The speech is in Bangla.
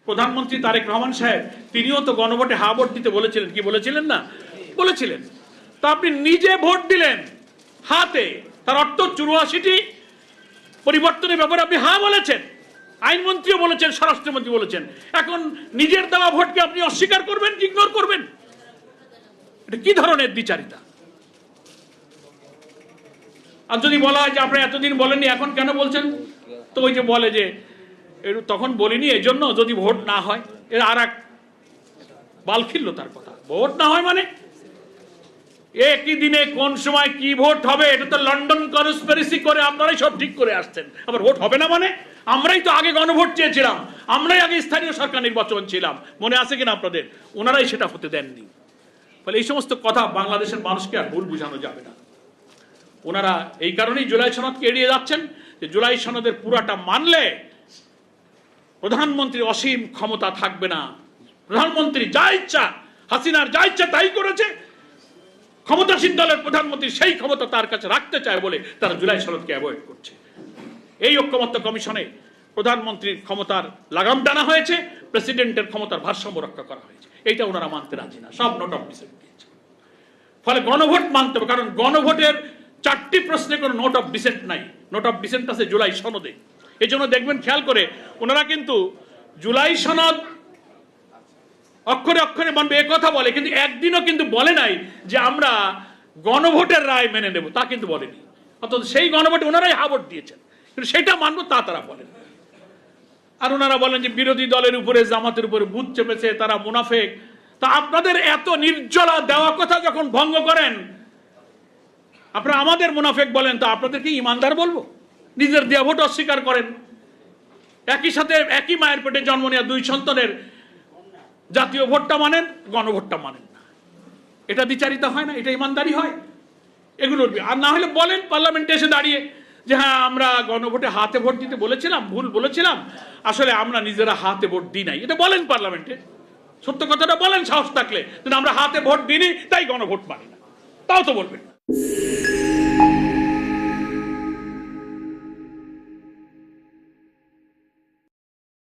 প্রধানমন্ত্রী তারেক রহমান সাহেব তিনিও তো গণভোটে হা ভোট দিতে বলেছিলেন, কি বলেছিলেন না? বলেছিলেন। তা আপনি নিজে ভোট দিলেন হাতে, তার অর্থ 84টি পরিবর্তনের ব্যাপারে আপনি হা বলেছেন, আইনমন্ত্রীও বলেছেন, স্বরাষ্ট্রমন্ত্রী বলেছেন। এখন নিজের দেওয়া ভোটকে আপনি অস্বীকার করবেন, ইগনোর করবেন? এটা কি ধরনের দ্বিচারিতা? আর যদি বলা হয় যে আপনি এতদিন বলেননি এখন কেন বলছেন, তো ওই যে বলে যে তখন বলিনি এই জন্য, যদি ভোট না হয়, এর আর এক বালখিল্যতার কথা। ভোট না হয় মানে একই দিনে কোন সময় কি ভোট হবে এটা তো লন্ডন কনস্পিরেসি করে আপনারাই সব ঠিক করে আসছেন। আবার ভোট হবে না মানে আমরাই তো আগে গণভোট চেয়েছিলাম, আমরাই আগে স্থানীয় সরকার নির্বাচন ছিলাম, মনে আছে কিনা আপনাদের? ওনারাই সেটা হতে দেননি। ফলে এই সমস্ত কথা বাংলাদেশের মানুষকে আর ভুল বুঝানো যাবে না। ওনারা এই কারণেই জুলাই সনদকে এড়িয়ে যাচ্ছেন যে জুলাই সনদের পুরাটা মানলে প্রধানমন্ত্রীর অসীম ক্ষমতা থাকবে না। প্রধানমন্ত্রী যা ইচ্ছা, হাসিনার যা ইচ্ছা তাই করেছে, ক্ষমতাসীন দলের প্রধানমন্ত্রী সেই ক্ষমতা তার কাছে রাখতে চায় বলে তারা জুলাই সনদকে অ্যাভয়েড করছে। এই ঐক্যমত্য কমিশনে প্রধানমন্ত্রীর ক্ষমতার লাগাম টানা হয়েছে, প্রেসিডেন্টের ক্ষমতার ভারসাম্য রক্ষা করা হয়েছে। এইটা ওনারা মানতে রাজি না, সব নোট অফ ডিসেন্ট দিয়েছে। ফলে গণভোট মানতে হবে, কারণ গণভোটের 4টি প্রশ্নে কোনো নোট অফ ডিসেন্ট নাই। নোট অফ ডিসেন্ট আছে জুলাই সনদে। এই জন্য দেখবেন খেয়াল করে ওনারা কিন্তু জুলাই সনদ অক্ষরে অক্ষরে মানবে এ কথা বলে, কিন্তু একদিনও কিন্তু বলে নাই যে আমরা গণভোটের রায় মেনে নেব, তা কিন্তু বলেনি। অর্থাৎ সেই গণভোটে ওনারাই হা ভোট দিয়েছেন, কিন্তু সেটা মানবো তা তারা বলেন। আর ওনারা বলেন যে বিরোধী দলের উপরে, জামাতের উপরে ভূত চেপেছে, তারা মুনাফেক। তা আপনাদের এত নির্জলা দেওয়া কথা যখন ভঙ্গ করেন, আপনারা আমাদের মুনাফেক বলেন, তা আপনাদেরকে ইমানদার বলবো? নিজের দেয়া ভোট অস্বীকার করেন, একই সাথে একই মায়ের পেটে জন্ম নেওয়া 2 সন্তানের জাতীয় ভোটটা মানেন, গণভোটটা মানেন না। এটা দ্বিচারিতা হয় না? এটা ইমানদারি হয়? এগুলো আর না হলে বলেন পার্লামেন্টে এসে দাঁড়িয়ে যে হ্যাঁ আমরা গণভোটে হাতে ভোট দিতে বলেছিলাম, ভুল বলেছিলাম, আসলে আমরা নিজেরা হাতে ভোট দিই নাই। এটা বলেন পার্লামেন্টে, সত্য কথাটা বলেন সাহস থাকলে। কিন্তু আমরা হাতে ভোট দিইনি তাই গণভোট মানি না, তাও তো বলবেন না।